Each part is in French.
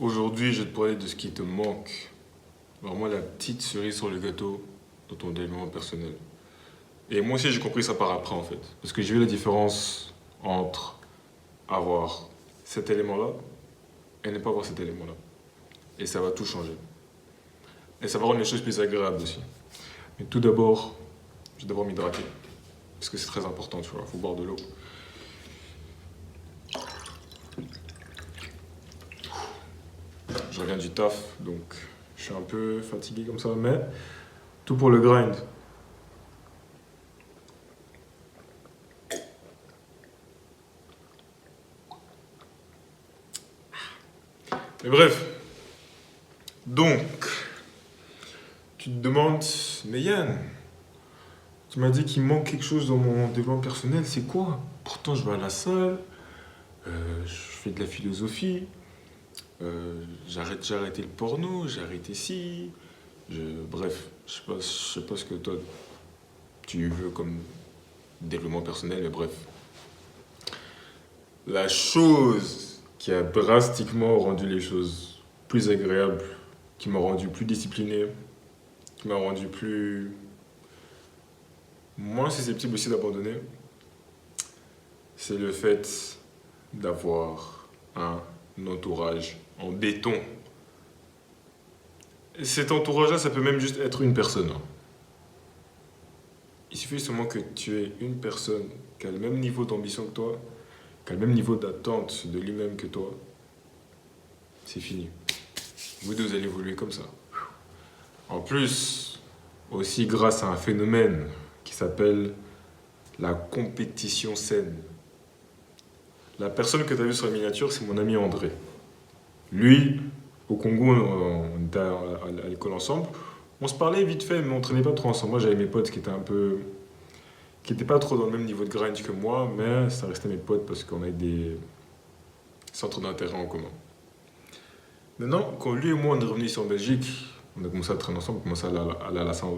Aujourd'hui, je vais te parler de ce qui te manque. Vraiment la petite cerise sur le gâteau dans ton développement personnel. Et moi aussi, j'ai compris ça par après, en fait. Parce que j'ai vu la différence entre avoir cet élément-là et ne pas avoir cet élément-là. Et ça va tout changer. Et ça va rendre les choses plus agréables aussi. Mais tout d'abord, je vais d'abord m'hydrater. Parce que c'est très important, tu vois. Il faut boire de l'eau. Je reviens du taf, donc je suis un peu fatigué comme ça, mais tout pour le grind. Mais bref, donc, tu te demandes, mais Yann, tu m'as dit qu'il manque quelque chose dans mon développement personnel, c'est quoi? Pourtant, je vais à la salle, je fais de la philosophie, j'ai arrêté le porno, j'ai arrêté ci, bref, je sais pas ce que toi tu veux comme développement personnel, mais bref. La chose qui a drastiquement rendu les choses plus agréables, qui m'a rendu plus discipliné, qui m'a rendu plus moins susceptible aussi d'abandonner, c'est le fait d'avoir un entourage en béton. Et cet entourage-là, ça peut même juste être une personne, hein. Il suffit seulement que tu aies une personne qui a le même niveau d'ambition que toi, qui a le même niveau d'attente de lui-même que toi. C'est fini. Vous deux allez évoluer comme ça. En plus, aussi grâce à un phénomène qui s'appelle la compétition saine. La personne que tu as vue sur la miniature, c'est mon ami André. Lui, au Congo, on était à l'école ensemble. On se parlait vite fait, mais on traînait pas trop ensemble. Moi, j'avais mes potes qui étaient un peu, qui étaient pas trop dans le même niveau de grind que moi, mais ça restait mes potes parce qu'on avait des centres d'intérêt en commun. Maintenant, quand lui et moi on est revenus ici en Belgique, on a commencé à traîner ensemble, on a commencé à aller à la salle,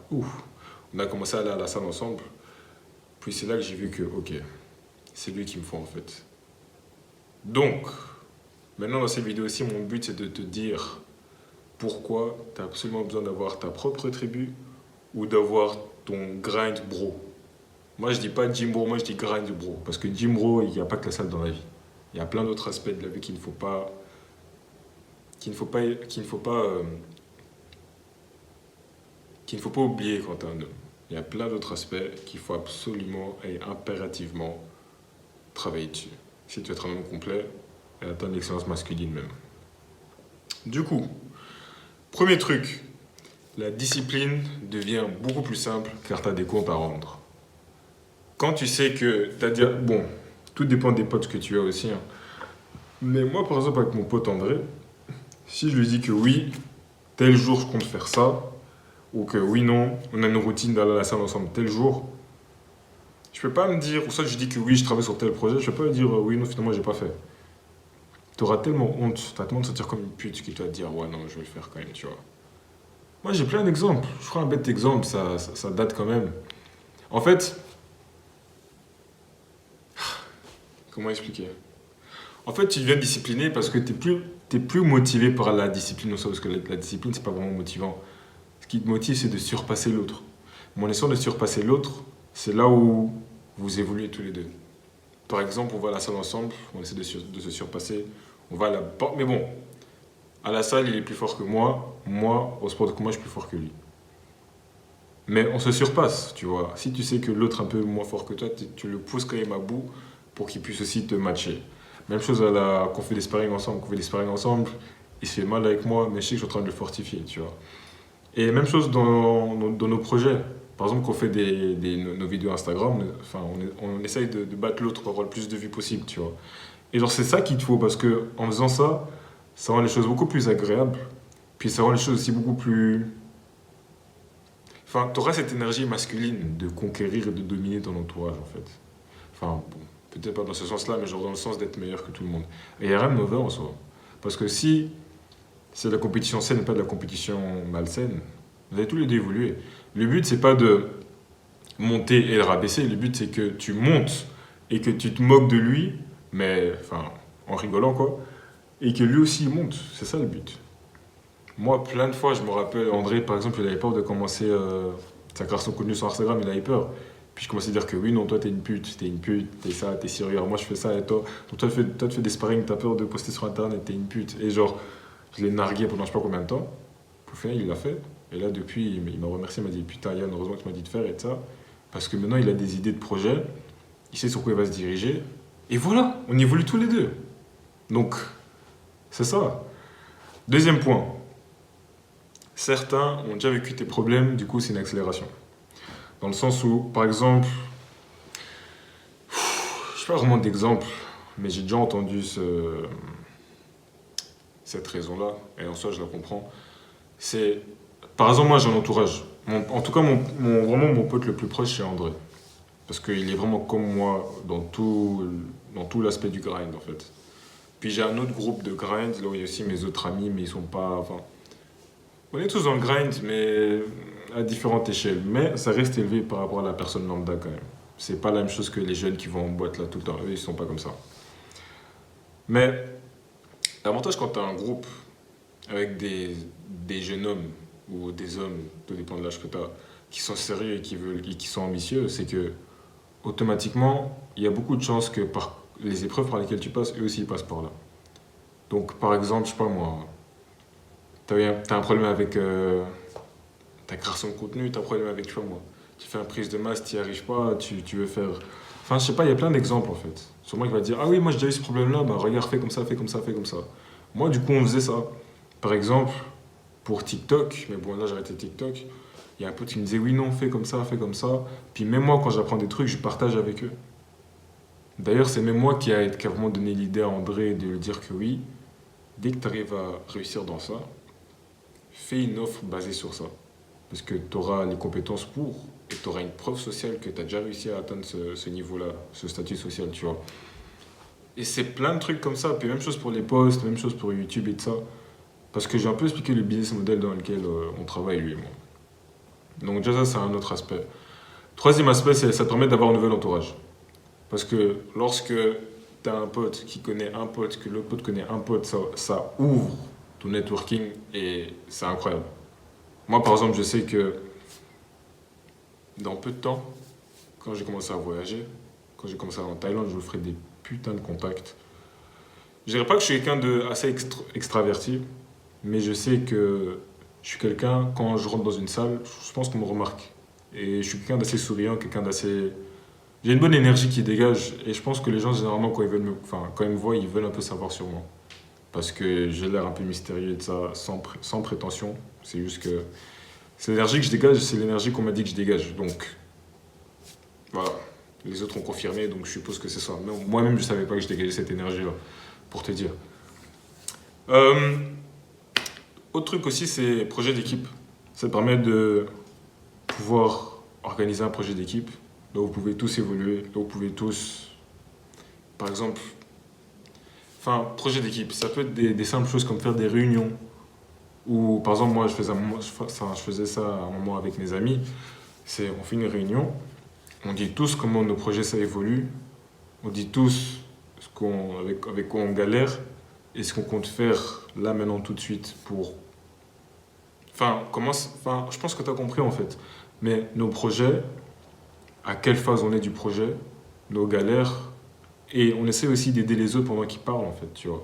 on a commencé à aller à la salle ensemble. Puis c'est là que j'ai vu que, ok, c'est lui qu'il me faut en fait. Donc, maintenant dans cette vidéo aussi, mon but c'est de te dire pourquoi tu as absolument besoin d'avoir ta propre tribu ou d'avoir ton grind bro. Moi je dis pas gym bro, moi je dis grind bro. Parce que gym bro, il n'y a pas que la salle dans la vie. Il y a plein d'autres aspects de la vie qu'il ne faut pas oublier quand tu es un homme. Il y a plein d'autres aspects qu'il faut absolument et impérativement travailler dessus. Si tu veux être un homme complet et atteindre l'excellence masculine même. Du coup, premier truc, la discipline devient beaucoup plus simple car tu as des comptes à rendre. Quand tu sais que tu as dit, bon, tout dépend des potes que tu as aussi, hein. Mais moi, par exemple, avec mon pote André, si je lui dis que oui, tel jour je compte faire ça, ou que oui, non, on a une routine d'aller à la salle ensemble tel jour, je peux pas me dire, ou soit je dis que oui, je travaille sur tel projet, je peux pas me dire oui, non, finalement, j'ai pas fait. Tu auras tellement honte, tu vas tellement te sentir comme une pute que tu vas te dire ouais, non, je vais le faire quand même, tu vois. Moi, j'ai plein d'exemples. Je ferai un bête exemple, ça date quand même. En fait, comment expliquer? En fait, tu deviens discipliné parce que t'es plus motivé par la discipline, parce que la discipline, c'est pas vraiment motivant. Ce qui te motive, c'est de surpasser l'autre. Mais en essayant de surpasser l'autre, c'est là où vous évoluez tous les deux. Par exemple, on va à la salle ensemble, on essaie de se surpasser. On va à la mais bon, à la salle, il est plus fort que moi. Moi, au sport de combat, je suis plus fort que lui. Mais on se surpasse, tu vois. Si tu sais que l'autre est un peu moins fort que toi, tu le pousses quand même à bout pour qu'il puisse aussi te matcher. Même chose qu'on fait des sparring ensemble. Qu'on fait des sparring ensemble, il se fait mal avec moi, mais je sais que je suis en train de le fortifier, tu vois. Et même chose dans nos projets. Par exemple, quand on fait nos vidéos Instagram, enfin, on essaye de battre l'autre pour avoir le plus de vues possible, tu vois. Et genre, c'est ça qu'il te faut, parce que en faisant ça, ça rend les choses beaucoup plus agréables. Puis ça rend les choses aussi beaucoup plus. Enfin, tu auras cette énergie masculine de conquérir et de dominer ton entourage, en fait. Enfin, bon, peut-être pas dans ce sens-là, mais genre dans le sens d'être meilleur que tout le monde. Et il n'y a rien de mauvais en soi. Parce que si c'est de la compétition saine et pas de la compétition malsaine, vous allez tous les deux évoluer. Le but, c'est pas de monter et le rabaisser. Le but, c'est que tu montes et que tu te moques de lui, mais enfin, en rigolant, quoi. et que lui aussi il monte. C'est ça le but. Moi, plein de fois, je me rappelle, André, par exemple, il avait peur de commencer sa création de contenu sur Instagram, il avait peur. Puis je commençais à dire que oui, non, toi, t'es une pute, t'es ça, t'es sérieux. Moi, je fais ça, et toi, donc toi, tu fais des sparring, t'as peur de poster sur Internet, t'es une pute. Et genre, je l'ai nargué pendant je sais pas combien de temps. Au final, il l'a fait. Et là, depuis, il m'a remercié, il m'a dit putain, Yann, heureusement que tu m'as dit de faire et de ça. Parce que maintenant, il a des idées de projet, il sait sur quoi il va se diriger. Et voilà, on évolue tous les deux. Donc, c'est ça. Deuxième point. Certains ont déjà vécu tes problèmes, du coup, c'est une accélération. Dans le sens où, par exemple, je sais pas vraiment d'exemple, mais j'ai déjà entendu cette raison-là, et en soi, je la comprends. C'est, par exemple, moi, j'ai un entourage. En tout cas, vraiment, mon pote le plus proche, c'est André. Parce qu'il est vraiment comme moi dans tout l'aspect du grind, en fait. Puis j'ai un autre groupe de grind, là où il y a aussi mes autres amis, mais ils sont pas. Enfin, on est tous dans le grind, mais à différentes échelles. Mais ça reste élevé par rapport à la personne lambda quand même. C'est pas la même chose que les jeunes qui vont en boîte là tout le temps. Eux, ils sont pas comme ça. Mais l'avantage quand tu as un groupe avec des jeunes hommes ou des hommes, tout dépend de l'âge que tu as, qui sont sérieux et qui sont ambitieux, c'est que automatiquement, il y a beaucoup de chances que par les épreuves par lesquelles tu passes, eux aussi ils passent par là. Donc par exemple, je sais pas moi, t'as un problème avec ta création de contenu, t'as un problème avec, je sais pas moi, tu fais une prise de masse, t'y arrives pas, tu veux faire... Enfin, je sais pas, il y a plein d'exemples en fait. Sûrement qu'il va te dire, ah oui, moi j'ai déjà eu ce problème-là, bah regarde, fais comme ça, fais comme ça, fais comme ça. Moi, du coup, on faisait ça. Par exemple, pour TikTok, mais bon, là j'ai arrêté TikTok, il y a un pote qui me disait, oui, non, fais comme ça, fais comme ça. Puis même moi, quand j'apprends des trucs, je partage avec eux. D'ailleurs, c'est même moi qui a vraiment donné l'idée à André de lui dire que oui, dès que tu arrives à réussir dans ça, fais une offre basée sur ça. Parce que tu auras les compétences pour, et tu auras une preuve sociale que tu as déjà réussi à atteindre ce niveau-là, ce statut social, tu vois. Et c'est plein de trucs comme ça. Puis même chose pour les posts, même chose pour YouTube et tout ça. Parce que j'ai un peu expliqué le business model dans lequel on travaille, lui et moi. Donc déjà ça, c'est un autre aspect. Troisième aspect, c'est ça te permet d'avoir un nouvel entourage. Parce que lorsque tu as un pote qui connaît un pote, que l'autre pote connaît un pote, ça ouvre ton networking et c'est incroyable. Moi, par exemple, je sais que dans peu de temps, quand j'ai commencé à voyager, quand j'ai commencé à aller en Thaïlande, je vous ferai des putains de contacts. Je dirais pas que je suis quelqu'un de assez extraverti, mais je sais que je suis quelqu'un, quand je rentre dans une salle, je pense qu'on me remarque. Et je suis quelqu'un d'assez souriant, quelqu'un d'assez... J'ai une bonne énergie qui dégage, et je pense que les gens, généralement, quand ils me voient, ils veulent un peu savoir sur moi. Parce que j'ai l'air un peu mystérieux et de ça, sans prétention. C'est juste que c'est l'énergie que je dégage, c'est l'énergie qu'on m'a dit que je dégage. Donc, voilà. Les autres ont confirmé, donc je suppose que c'est ça. Mais moi-même, je savais pas que je dégageais cette énergie-là, pour te dire. Euh, Autre truc aussi, c'est projet d'équipe. Ça permet de pouvoir organiser un projet d'équipe, là où vous pouvez tous évoluer, là où vous pouvez tous, par exemple, enfin, projet d'équipe, ça peut être des simples choses comme faire des réunions, ou par exemple, moi, je faisais ça à un moment avec mes amis, on fait une réunion, on dit tous comment nos projets ça évolue, on dit tous avec quoi on galère, et ce qu'on compte faire là maintenant tout de suite pour... Enfin, je pense que tu as compris en fait. Mais nos projets, à quelle phase on est du projet, nos galères, et on essaie aussi d'aider les autres pendant qu'ils parlent en fait, tu vois.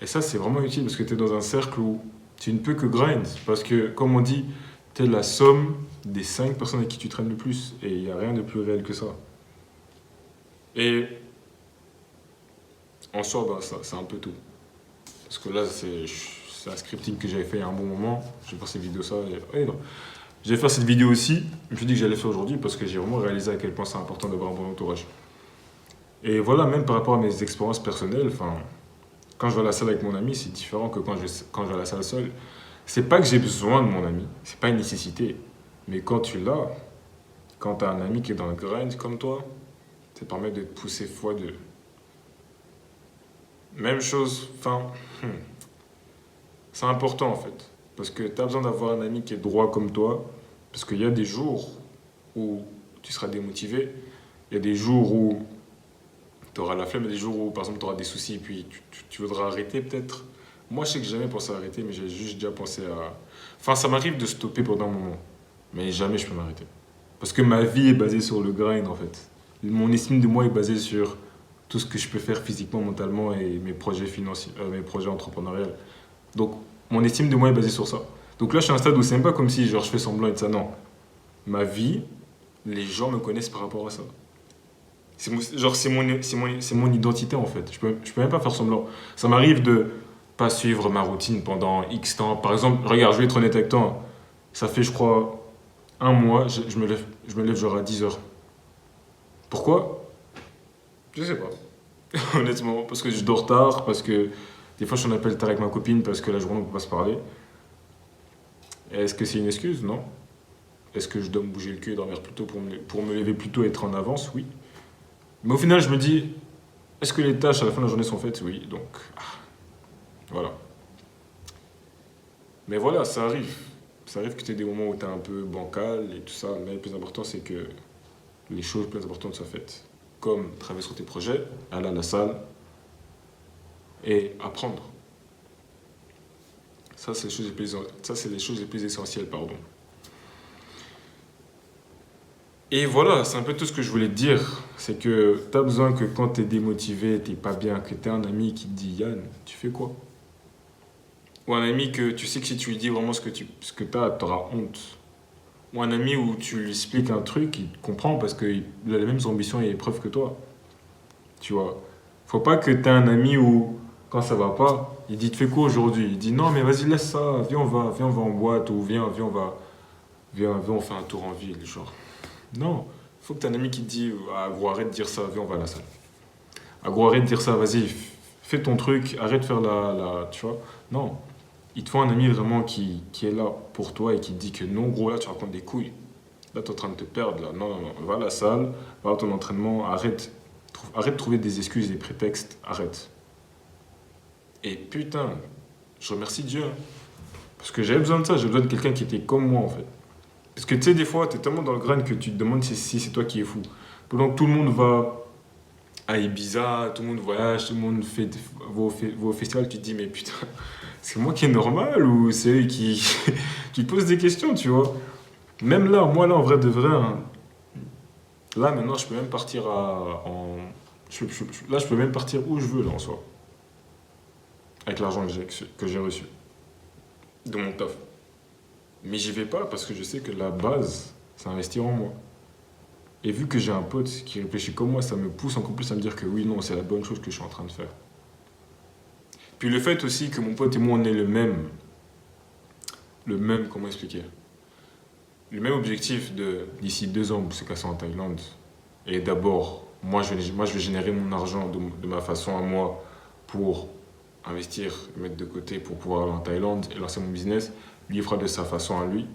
Et ça, c'est vraiment utile parce que tu es dans un cercle où tu ne peux que grind. Parce que, comme on dit, tu es la somme des 5 personnes avec qui tu traînes le plus. Et il n'y a rien de plus réel que ça. Et en soi, bah, ça, c'est un peu tout. Parce que là, c'est un scripting que j'avais fait il y a un bon moment. Je vais faire cette vidéo, ça. Et, non. Je vais faire cette vidéo aussi. Je me suis dit que j'allais faire aujourd'hui parce que j'ai vraiment réalisé à quel point c'est important d'avoir un bon entourage. Et voilà, même par rapport à mes expériences personnelles, enfin, quand je vais à la salle avec mon ami, c'est différent que quand je vais à la salle seul. C'est pas que j'ai besoin de mon ami, c'est pas une nécessité. Mais quand tu l'as, quand tu as un ami qui est dans le grind comme toi, ça te permet de te pousser fois deux. Même chose, enfin, c'est important en fait. Parce que tu as besoin d'avoir un ami qui est droit comme toi. Parce qu'il y a des jours où tu seras démotivé. Il y a des jours où Tu auras la flemme des jours où, par exemple, tu auras des soucis et puis tu voudras arrêter peut-être. Moi, je sais que j'ai jamais pensé à arrêter, mais j'ai juste déjà pensé à... Enfin, ça m'arrive de stopper pendant un moment, mais jamais je peux m'arrêter. Parce que ma vie est basée sur le grind, en fait. Mon estime de moi est basée sur tout ce que je peux faire physiquement, mentalement et mes projets financiers, mes projets entrepreneuriaux. Donc, mon estime de moi est basée sur ça. Donc là, je suis à un stade où c'est même pas comme si genre, je fais semblant et de ça. Non. Ma vie, les gens me connaissent par rapport à ça. Genre, c'est mon identité en fait. Je peux même pas faire semblant. Ça m'arrive de pas suivre ma routine pendant X temps. Par exemple, regarde, je vais être honnête avec toi. Ça fait, je crois, un mois, je me lève genre à 10 heures. Pourquoi? Je sais pas. Honnêtement, parce que je dors tard, parce que des fois je suis en appel tard avec ma copine, parce que la journée on peut pas se parler. Est-ce que c'est une excuse? Non. Est-ce que je dois me bouger le cul et dormir plus tôt pour me lever plus tôt et être en avance? Oui. Mais au final, je me dis, est-ce que les tâches à la fin de la journée sont faites? Oui. Donc, voilà. Mais voilà, ça arrive. Ça arrive que tu aies des moments où tu es un peu bancal et tout ça, mais le plus important, c'est que les choses plus importantes soient faites. Comme travailler sur tes projets, aller à la salle et apprendre. Ça, c'est les choses les plus essentielles, pardon. Et voilà, c'est un peu tout ce que je voulais te dire. C'est que tu as besoin que quand tu es démotivé, tu pas bien, que tu as un ami qui te dit Yann, tu fais quoi? Ou un ami que tu sais que si tu lui dis vraiment ce que tu as, tu auras honte. Ou un ami où tu lui expliques un truc, il comprend parce qu'il a les mêmes ambitions et épreuves que toi. Tu vois. Faut pas que tu aies un ami où, quand ça va pas, il dit tu fais quoi aujourd'hui? Il dit non, mais vas-y, laisse ça, viens, on va en boîte, ou viens, on fait un tour en ville. Genre. Non. Faut que tu aies un ami qui te dit ah, gros, arrête de dire ça, viens, on va à la salle. Ah, gros, arrête de dire ça, vas-y, fais ton truc, arrête de faire tu vois. Non. Il te faut un ami vraiment qui est là pour toi et qui te dit que non, gros, là, tu racontes des couilles. Là, tu es en train de te perdre. Là. Non, non, non. Va à la salle, va à ton entraînement, arrête. Arrête de trouver des excuses, des prétextes, arrête. Et putain, je remercie Dieu. Parce que j'avais besoin de ça, j'avais besoin de quelqu'un qui était comme moi, en fait. Parce que tu sais, des fois, tu es tellement dans le grain que tu te demandes si c'est toi qui es fou. Pendant que tout le monde va à Ibiza, tout le monde voyage, tout le monde va au festival, tu te dis, mais putain, c'est moi qui est normal ou c'est eux qui... tu te poses des questions, tu vois. Même là, moi là, en vrai de vrai, hein, là maintenant, je peux même partir là, je peux même partir où je veux, là, en soi. Avec l'argent que j'ai reçu. De mon taf. Mais j'y vais pas parce que je sais que la base, c'est investir en moi. Et vu que j'ai un pote qui réfléchit comme moi, ça me pousse encore plus à me dire que oui, non, c'est la bonne chose que je suis en train de faire. Puis le fait aussi que mon pote et moi, on ait comment expliquer? Le même objectif d'ici 2 ans, c'est casser en Thaïlande. Et d'abord, moi, je vais générer mon argent de ma façon à moi pour investir, mettre de côté pour pouvoir aller en Thaïlande et lancer mon business. Lui, il fera de sa façon à lui.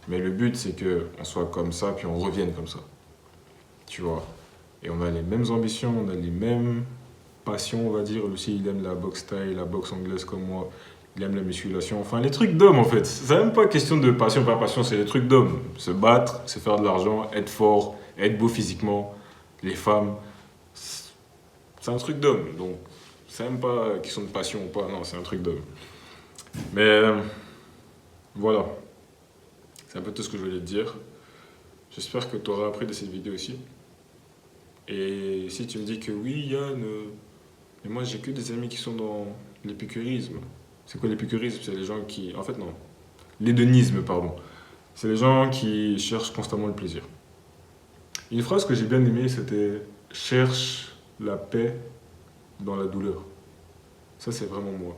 Mais le but, c'est qu'on soit comme ça, puis on revienne comme ça. Tu vois. Et on a les mêmes ambitions, on a les mêmes passions, on va dire. Lui aussi, il aime la boxe thaï, la boxe anglaise comme moi. Il aime la musculation. Enfin, les trucs d'homme, en fait. C'est même pas question de passion, pas passion, c'est les trucs d'homme. Se battre, se faire de l'argent, être fort, être beau physiquement. Les femmes, c'est un truc d'homme. Donc, c'est même pas question de passion ou pas, non, c'est un truc d'homme. Mais voilà. C'est un peu tout ce que je voulais te dire. J'espère que tu auras appris de cette vidéo aussi. Et si tu me dis que oui, Yann, mais moi j'ai que des amis qui sont dans l'épicurisme. C'est quoi l'épicurisme? C'est les gens qui... En fait, non. L'hédonisme, pardon. C'est les gens qui cherchent constamment le plaisir. Une phrase que j'ai bien aimée, c'était « Cherche la paix dans la douleur ». Ça, c'est vraiment moi.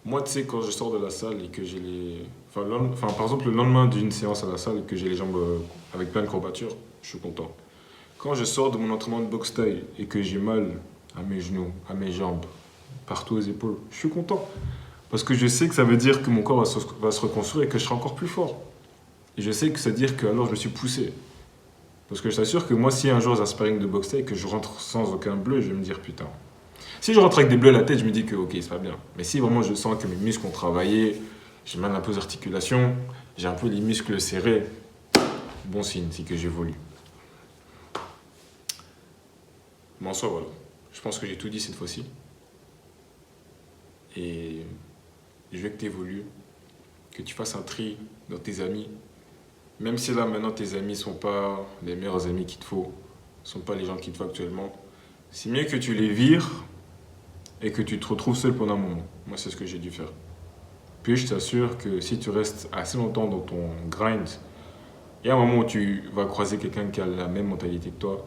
Moi, tu sais, quand je sors de la salle et que j'ai les... Enfin, par exemple, le lendemain d'une séance à la salle et que j'ai les jambes avec plein de courbatures, je suis content. Quand je sors de mon entraînement de boxe thaï et que j'ai mal à mes genoux, à mes jambes, partout aux épaules, je suis content. Parce que je sais que ça veut dire que mon corps va se reconstruire et que je serai encore plus fort. Et je sais que ça veut dire que alors je me suis poussé. Parce que je t'assure que moi, si un jour j'ai un sparring de boxe thaï et que je rentre sans aucun bleu, je vais me dire putain. Si je rentre avec des bleus à la tête, je me dis que ok, c'est pas bien. Mais si vraiment je sens que mes muscles ont travaillé, j'ai mal un peu aux articulations, j'ai un peu les muscles serrés, bon signe, c'est que j'évolue. Mais en soi, voilà. Je pense que j'ai tout dit cette fois-ci. Et je veux que tu évolues, que tu fasses un tri dans tes amis. Même si là, maintenant, tes amis ne sont pas les meilleurs amis qu'il te faut, ne sont pas les gens qu'il te faut actuellement, c'est mieux que tu les vires et que tu te retrouves seul pendant un moment. Moi, c'est ce que j'ai dû faire. Puis, je t'assure que si tu restes assez longtemps dans ton grind, il y a un moment où tu vas croiser quelqu'un qui a la même mentalité que toi,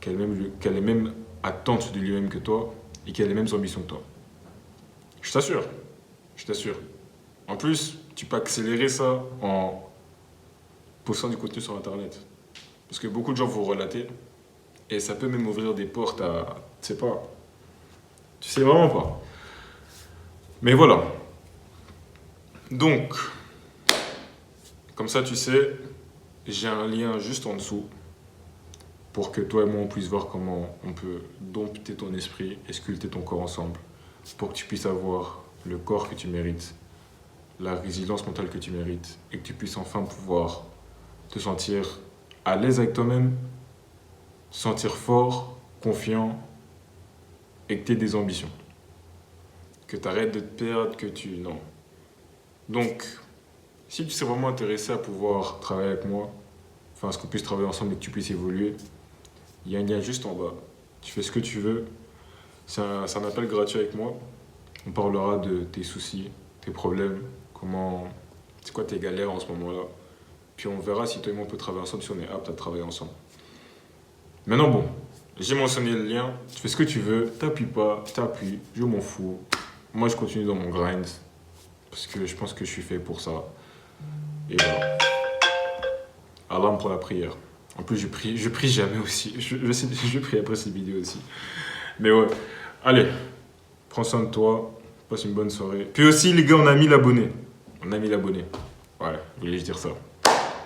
qui a les mêmes attentes de lui-même que toi et qui a les mêmes ambitions que toi. Je t'assure. Je t'assure. En plus, tu peux accélérer ça en postant du contenu sur Internet. Parce que beaucoup de gens vont relater et ça peut même ouvrir des portes à... Tu sais pas. Tu sais vraiment pas. Mais voilà. Donc, comme ça, tu sais, j'ai un lien juste en dessous pour que toi et moi, on puisse voir comment on peut dompter ton esprit et sculpter ton corps ensemble pour que tu puisses avoir le corps que tu mérites, la résilience mentale que tu mérites et que tu puisses enfin pouvoir te sentir à l'aise avec toi-même, te sentir fort, confiant et que tu aies des ambitions. Que tu arrêtes de te perdre, que tu... Non. Donc, si tu serais vraiment intéressé à pouvoir travailler avec moi, enfin, à ce qu'on puisse travailler ensemble et que tu puisses évoluer, il y a un lien juste en bas. Tu fais ce que tu veux. C'est un appel gratuit avec moi. On parlera de tes soucis, tes problèmes, c'est quoi tes galères en ce moment-là. Puis on verra si toi et moi on peut travailler ensemble, si on est apte à travailler ensemble. Maintenant, bon, j'ai mentionné le lien. Tu fais ce que tu veux, t'appuies pas, t'appuies, je m'en fous. Moi, je continue dans mon grind parce que je pense que je suis fait pour ça. Et voilà. Alarme pour la prière. En plus, je prie jamais aussi. Je prie après cette vidéo aussi. Mais ouais, allez, prends soin de toi, passe une bonne soirée. Puis aussi, les gars, on a mis l'abonné. On a mis l'abonné. Ouais, voulais-je dire ça.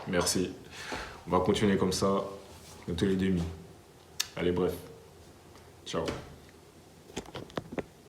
Merci. On va continuer comme ça, dans tous les demi. Allez, bref. Ciao.